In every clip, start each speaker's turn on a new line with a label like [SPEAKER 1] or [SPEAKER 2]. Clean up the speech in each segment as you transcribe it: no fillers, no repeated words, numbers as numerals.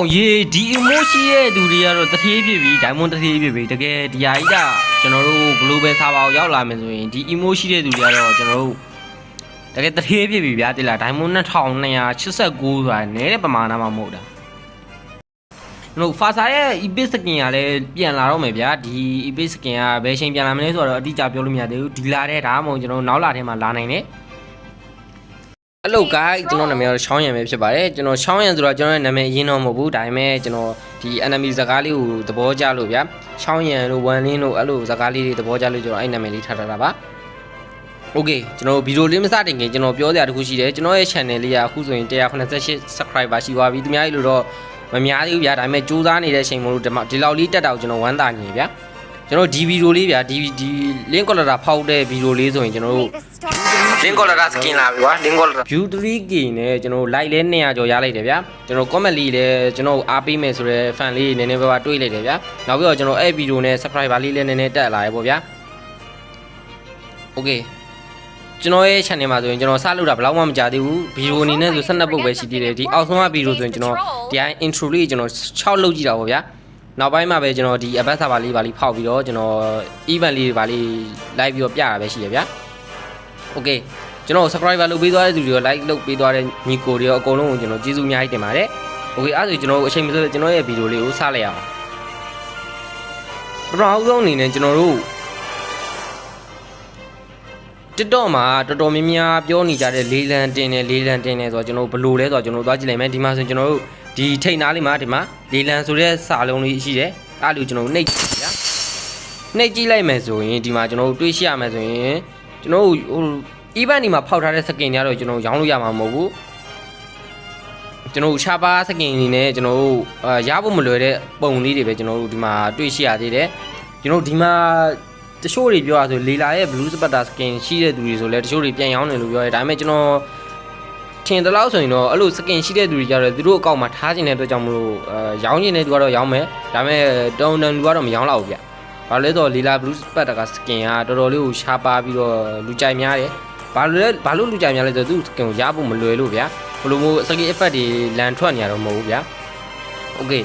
[SPEAKER 1] ရေဒီ emoji ရဲ့သူတွေကတော့တထေးဖြစ်ပြီး diamond တထေးဖြစ်ပြီးတကယ်ဒီဟာကြီးကကျွန်တော်တို့ global server ကိုရောက်လာမယ်ဆိုရင်ဒီ emoji တဲ့သူတွေကတော့ကျွန်တော်တို့တကယ်တထေးဖြစ်ပြီးဗျာတိလား diamond 2289ဆိုတာနည်းတဲ့ပမာဏမှမဟုတ်တာကျွန်တော် Fasa ရဲ့ epic skin ကလည်းပြန်လာတော့မယ်ဗျာဒီ epic skin ကဘယ်ချိန်ပြန်လာမလဲဆိုတော့အတိအကျပြောလို့မရသေးဘူးဒီလာတဲ့ဒါမှမဟုတ်ကျွန်တော်နောက်လာထဲမှာလာနိုင်တယ်အဲ့လို guys ကျွန်တော်နာမည်ကတော့ချောင်းရံပဲဖြစ်ပါတယ်ကျွန်တော်ချောင်းရံဆိုတော့ကျွန်တော်ရဲ့နာမည်အရင်တော့မဟုတ်ဘူးဒါပေမဲ့ကျွန်တော်ဒီ enemy စကားလေးကိုသဘောကျလို့ဗျာချောင်းရံလို့1 link လို့အဲ့လိုစကားလေးတွေသဘောကျလို့ကျွန်တော်အဲ့နာမည်လေးထားတာပါ okay ကျွန်တော်ဗီဒီယိုလေးမစတင်ခင်ကျွန်တော်ပြောစရာတခုရှိတယ်ကျွန်တော်ရဲ့ channel လေးကအခုဆိုရင်188 subscriber ရှိသွားပြီသူများကြီးလို့တော့မများသေးဘူးဗျာဒါပေမဲ့စူးစမ်းနေတဲ့အချိန်မို့လို့ဒီလောက်လေးတက်တာကိုကျွန်တော်ဝမ်းသာနေဗျာကျွန်တော်ဒီဗီဒီယိုလေးဗျာဒီ link color ဖောက်တဲ့ဗီဒီယိုလေးဆိုရင်ကျွန်တော်တို့ link color skin လာပြီကွာ link color view 3k နဲ့ကျွန်တော် like လဲ200ကျော်ရလိုက်တယ်ဗျာကျွန်တော် comment လေးလဲကျွန်တော်အားပေးမယ်ဆိုတဲ့ fan လေးနည်းနည်းပဲတွေးလိုက်တယ်ဗျာနောက်ပြီးတော့ကျွန်တော်အဲ့ဗီဒီယိုနဲ့ subscriber လေးလဲနည်းနည်းတက်လာရပေါ့ဗျာ okay ကျွန်တော်ရဲ့ channel မှာဆိုရင်ကျွန်တော်စလုပ်တာဘယ်လောက်မှမကြာသေးဘူးဗီဒီယိုအနေနဲ့ဆို12ပုတ်ပဲရှိသေးတယ်ဒီအောက်ဆုံးကဗီဒီယိုဆိုရင်ကျွန်တော်ဒီ intro လေးကျွန်တော်6လုပ်ကြည့်တာပေါ့ဗျာနောက်ပိုင်းမှာပဲကျွန်တော်ဒီ app server လေးပါလေးဖောက်ပြီးတော့ကျွန်တော် event လေးပါလေး live ပြီးတော့ပြတာပဲရှိရဗျာ okay ကျွန်တော် subscriber လုပ်ပေးသွားတဲ့သူတွေရော like လုပ်ပေးသွားတဲ့ညီကိုတွေရောအကုန်လုံးကိုကျွန်တော်ကျေးဇူးအများကြီးတင်ပါတယ် okay အဲ့ဒါဆိုကျွန်တော်အချိန်မစိုးကျွန်တော်ရဲ့ဗီဒီယိုလေးကိုစလိုက်ရအောင်ပထမဆုံးအနေနဲ့ကျွန်တော်တို့TikTok မှာတော်တော်များများပြောနေကြတဲ့လေးလံတင်တယ်ဆိုတော့ကျွန်တော်ဘလို့လဲဆိုတော့ကျွန်တော်သွားကြည့်လိုက်မယ်ဒီမှာဆိုကျွန်တော်တို့ဒီထိတ်နားလေးမှာဒီမှာလေးလံဆိုတဲ့စာလုံးလေးရှိတယ်အဲ့လိုကျွန်တော်နှိပ်ကြည့်ဗျာနှိပ်ကြည့်လိုက်မယ်ဆိုရင်ဒီမှာကျွန်တော်တို့တွေးရှိရမယ်ဆိုရင်ကျွန်တော်ဟို event ဒီမှာဖောက်ထားတဲ့ skin တွေကတော့ကျွန်တော်ရောင်းလို့ရမှာမဟုတ်ဘူးကျွန်တော်ရှားပါစကင်အနေနဲ့ကျွန်တော်တို့ရဖို့မလွယ်တဲ့ပုံလေးတွေပဲကျွန်တော်တို့ဒီမှာတွေ့ရှိရသေးတယ်ကျွန်တော်ဒီမှာတချို့တွေပြောရဆိုလေလာရဲ့ blue splatter skin ရှိတဲ့သူတွေဆိုလဲတချို့တွေပြန်ရောင်းတယ်လို့ပြောရဲဒါပေမဲ့ကျွန်တော်ထင်တယ်လို့ဆိုရင်တော့အဲ့လို skin ရှိတဲ့သူတွေကြတော့သူတို့အကောင့်မှာထားခြင်းတဲ့အတွက်ကြောင့်မလို့ရောင်းခြင်းတဲ့သူကတော့ရောင်းမယ်ဒါပေမဲ့တုံလူကတော့မရောင်းတော့ဘူးဗျဘာလို့လဲဆိုတော့လေလာ blue splatter က skin ကတော်တော်လေးကိုရှားပါပြီးတော့လူကြိုက်များတယ်ဘာလို့လူကြိုက်များလဲဆိုတော့သူ skin ကိုရဖို့မလွယ်လို့ဗျဘလို့မို့ skin effect တွေလန်ထွက်နေရတော့မဟုတ်ဘူးဗျ okay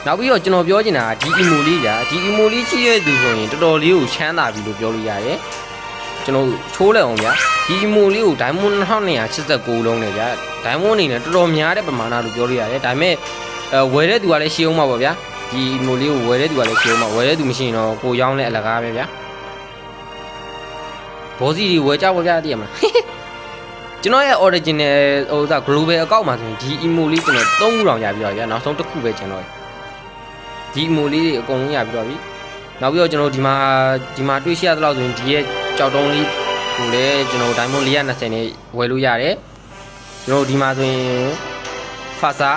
[SPEAKER 1] နောက်ပြီးတော့ကျွန်တော်ပြောချင်တာဒီ emo လေးဗျာဒီ emo လေးရှိရတဲ့သူဆိုရင်တော်တော်လေးကိုချမ်းသာပြီလို့ပြောလို့ရတယ်ကျွန်တော်ချိုးလိုက်အောင်ဗျာဒီ emo လေးကို diamond 2289လုံးနဲ့ဗျာ diamond အနေနဲ့တော်တော်များတဲ့ပမာဏလို့ပြောလို့ရတယ်ဒါပေမဲ့ဝယ်တဲ့သူကလည်းရှင်းအောင်ပါဗျာဒီ emo လေးကိုဝယ်တဲ့သူကလည်းရှင်းအောင်ပါဝယ်တဲ့သူမရှိရင်တော့ကိုရောင်းလဲအလကားပဲဗျာဘောစီတွေဝယ်ကြပါဗျာတည်ရမလားကျွန်တော်ရဲ့ original ဟိုစား global account မှာဆိုရင်ဒီ emo လေးကျွန်တော်3ခုတောင်ရပြီးတော့ဗျာနောက်ဆုံးတစ်ခုပဲကျွန်တော်ဒီ emo လေးတွေအကုန်လုံးရပြီးတော့ပြီနောက်ပြီးတော့ကျွန်တော်ဒီမှာတွေ့ရှိရသလောက်ဆိုရင်ဒီရဲ့ကြောက်တုံးလေးကိုလည်းကျွန်တော် diamond 420နဲ့ဝယ်လို့ရတယ်ကျွန်တော်ဒီမှာဆိုရင် Fasa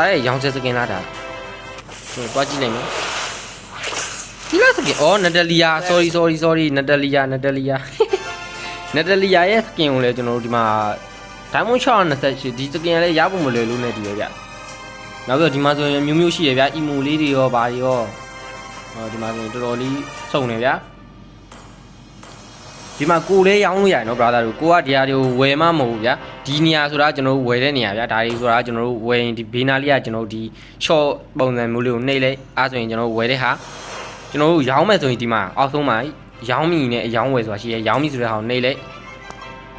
[SPEAKER 1] ရဲ့ရောင်းချက်စကင်လာတာကျွန်တော်တွားကြည့်လိုက်မယ်ဒီလားစကင်အော် Natalia sorry Natalia ရဲ့စကင်ကိုလည်းကျွန်တော်ဒီမှာ diamond 628ဒီစကင်လည်းရဖို့မလွယ်လို့နဲ့ဒီပဲဗျနောက်ပြီးတော့ဒီမှာဆိုရင်မျိုးရှိရဗျာ emo လေးတွေရောဘာတွေရောဒီမှာဆိုရင်တော်တော်လေးစုံနေဗျာဒီမှာကိုလည်းရောင်းလို့ရတယ်နော် brother တို့ကိုကဒီဟာတွေကိုဝယ်မှမဟုတ်ဘူးဗျာဒီနေရာဆိုတာကျွန်တော်တို့ဝယ်တဲ့နေရာဗျာဒါတွေဆိုတာကျွန်တော်တို့ဝယ်ရင်ဒီဘေးနာလေးကကျွန်တော်တို့ဒီ short ပုံစံမျိုးလေးကိုနှိပ်လိုက်အားဆိုရင်ကျွန်တော်တို့ဝယ်တဲ့ဟာကျွန်တော်တို့ရောင်းမယ်ဆိုရင်ဒီမှာအောက်ဆုံးမှာရောင်းမိနဲ့အရောင်းဝယ်ဆိုတာရှိရရောင်းမိဆိုတဲ့ဟာကိုနှိပ်လိုက်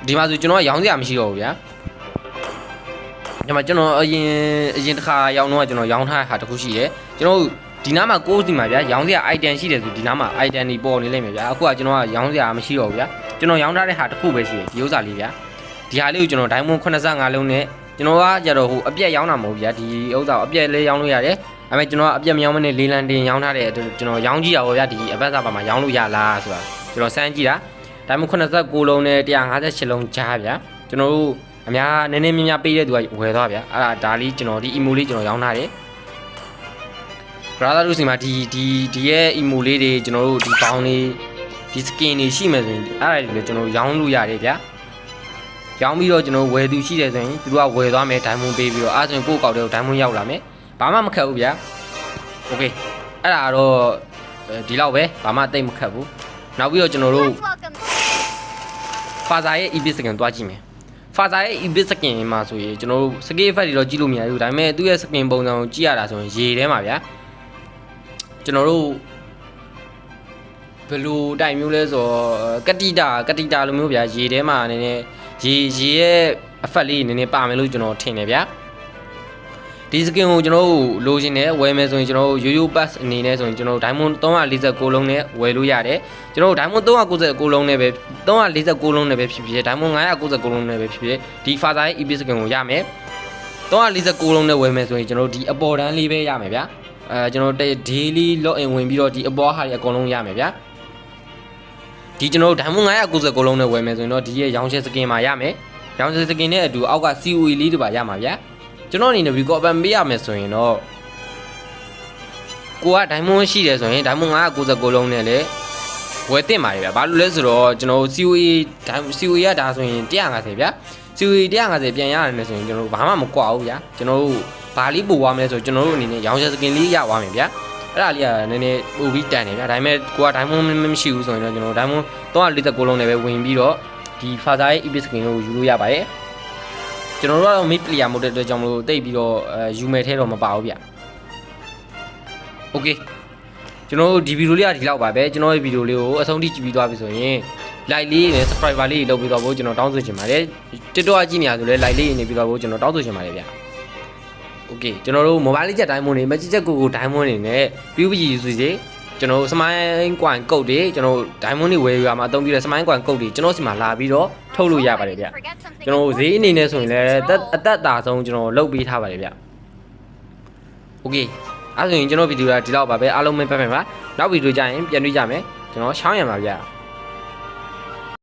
[SPEAKER 1] ဒီမှာဆိုကျွန်တော်ကရောင်းစရာမရှိတော့ဘူးဗျာဒီမှာကျွန်တော်အရင်တစ်ခါရောင်းတော့ကျွန်တော်ရောင်းထားတဲ့ဟာတစ်ခုရှိတယ်ကျွန်တော်ဒီနားမှာကိုးစီမှာဗျာရောင်းစရာ item ရှိတယ်ဆိုဒီနားမှာ item တွေပေါ်နေလိမ့်မယ်ဗျာအခုကကျွန်တော်ကရောင်းစရာမရှိတော့ဘူးဗျာကျွန်တော်ရောင်းထားတဲ့ဟာတစ်ခုပဲရှိတယ်ဒီဥစ္စာလေးဗျာဒီဟာလေးကိုကျွန်တော် diamond 85လုံးနဲ့ကျွန်တော်ကကြတော့ဟိုအပြက်ရောင်းတာမဟုတ်ဗျာဒီဥစ္စာကိုအပြက်လေးရောင်းလို့ရတယ်ဒါပေမဲ့ကျွန်တော်ကအပြက်မရောင်းမနဲ့လေးလံတင်ရောင်းထားတဲ့ကျွန်တော်ရောင်းကြည့်ရပါဗျာဒီအပတ်စာပါမှာရောင်းလို့ရလားဆိုတာကျွန်တော်စမ်းကြည့်တာ diamond 89လုံးနဲ့158လုံးကြားဗျာကျွန်တော်တို့အများနည်းနည်းများများပေးတဲ့သူကဝယ်သွားဗျာအဲ့ဒါလေးကျွန်တော်ဒီ emo လေးကျွန်တော်ရောင်းထားတယ် brother တို့စီမှာဒီရဲ့ emo လေးတွေကျွန်တော်တို့ဒီပေါင်းလေးဒီ skin တွေရှိမယ်ဆိုရင်အဲ့ဒါတွေကျွန်တော်ရောင်းလို့ရတယ်ဗျာရောင်းပြီးတော့ကျွန်တော်ဝယ်သူရှိတယ်ဆိုရင်သူတို့ကဝယ်သွားမယ် diamond ပေးပြီးတော့အဲ့ဆိုရင်ကိုယ့်ကောက်တဲ့ diamond ရောက်လာမယ်ဘာမှမခက်ဘူးဗျာ okay အဲ့ဒါတော့ဒီလောက်ပဲဘာမှတိတ်မခက်ဘူးနောက်ပြီးတော့ကျွန်တော်တို့ Fasa ရဲ့ epic skin တွားကြည့်မယ် Faza ရဲ့ EBIT skin မှာဆိုရင်ကျွန်တော်တို့ skill effect တွေတော့ကြည့်လို့မရဘူးဒါပေမဲ့သူ့ရဲ့ skin ပုံစံကိုကြည့်ရတာဆိုရင်ရေထဲမှာဗျာကျွန်တော်တို့ဘယ်လိုတိုင်မျိုးလဲဆိုတော့ကတိတာလိုမျိုးဗျာရေထဲမှာနည်းနည်းရေရဲ့ effect လေးနည်းနည်းပါမယ်လို့ကျွန်တော်ထင်တယ်ဗျာဒီ skin ကိုကျွန်တော်တို့လိုချင်တယ်ဝယ်မယ်ဆိုရင်ကျွန်တော်တို့ Yo-Yo Pass အနေနဲ့ဆိုရင်ကျွန်တော်တို့ Diamond 349လုံးနဲ့ဝယ်လို့ရတယ်ကျွန်တော်တို့ Diamond 399လုံးနဲ့ပဲ349လုံးနဲ့ပဲဖြစ်ဖြစ် Diamond 999လုံးနဲ့ပဲဖြစ်ဖြစ်ဒီ Faza ရဲ့ EBIT skin ကိုရမယ်349လုံးနဲ့ဝယ်မယ်ဆိုရင်ကျွန်တော်တို့ဒီအပေါ်တန်းလေးပဲရမယ်ဗျာကျွန်တော်တို့ daily login ဝင်ပြီးတော့ဒီအပေါ်ဟာတွေအကုန်လုံးရမယ်ဗျာဒီကျွန်တော်တို့ Diamond 999လုံးနဲ့ဝယ်မယ်ဆိုရင်တော့ဒီရဲ့ရောင်းချက် skin မှာရမယ်ရောင်းချက် skin နဲ့အတူအောက်က COE လေးတွေပါရမှာဗျာကျွန်တော်အနေနဲ့ record ban ပေးရမယ်ဆိုရင်တော့ကိုက diamond ရှိတယ်ဆိုရင် diamond 999လုံးနဲ့လည်းဝယ်တင်ပါတယ်ဗျာဘာလို့လဲဆိုတော့ကျွန်တော် COE ကဒါဆိုရင်150ဗျာ COE 150ပြန်ရတယ်ဆိုရင်ကျွန်တော်ဘာမှမကွာဘူးဗျာကျွန်တော်တို့ဘာလေးပို့သွားမလဲဆိုကျွန်တော်တို့အနေနဲ့ရောင်းချက် skin လေးရသွားမယ်ဗျာအဲ့ဒါလေးကနည်းနည်းပို့ပြီးတန်တယ်ဗျာဒါပေမဲ့ကိုက diamond မရှိဘူးဆိုရင်တော့ကျွန်တော် diamond 349လုံးနဲ့ပဲဝင်ပြီးတော့ဒီ Faza ရဲ့ EBIT skin ကိုယူလို့ရပါတယ်ကျွန်တော်တို့ကတော့ mid player မဟုတ်တဲ့အတွက်ကြောင့်မလို့တိတ်ပြီးတော့ယူမယ်ထဲတော့မပါဘူးဗျ။ Okay ကျွန်တော်တို့ဒီဗီဒီယိုလေးကဒီလောက်ပါပဲကျွန်တော်ရဲ့ဗီဒီယိုလေးကိုအဆုံးထိကြည့်ပြီးသွားပြီဆိုရင် like လေးနဲ့ subscriber လေးတွေလုပ်ပြီးတော့ဖို့ကျွန်တော်တောင်းဆိုချင်ပါတယ်။ TikTok ကကြည့်နေရဆိုလဲ like လေးနေပြီးတော့ဖို့ကျွန်တော်တောင်းဆိုချင်ပါတယ်ဗျ။ Okay ကျွန်တော်တို့ mobile လေးချက် diamond တွေ magic ချက်ကို diamond တွေနဲ့ PUBG ယူစီကျွန်တော် smile coin code တွေကျွန်တော် diamond တွေဝယ်ယူရမှာအသုံးပြုတဲ့ smile coin code တွေကျွန်တော်စီမှာလာပြီးတော့ထုတ်လို့ရပါတယ်ဗျကျွန်တော်ဈေးအနေနဲ့ဆိုရင်လည်းအသက်တာဆုံးကျွန်တော်လုပ်ပေးထားပါတယ်ဗျโอเคအဲ့ဆိုရင်ကျွန်တော်ဗီဒီယိုကဒီလောက်ပါပဲအားလုံးပဲပတ်ပါနောက်ဗီဒီယိုကြရင်ပြန်တွေ့ကြမယ်ကျွန်တော်ရှောင်းရမှာဗျ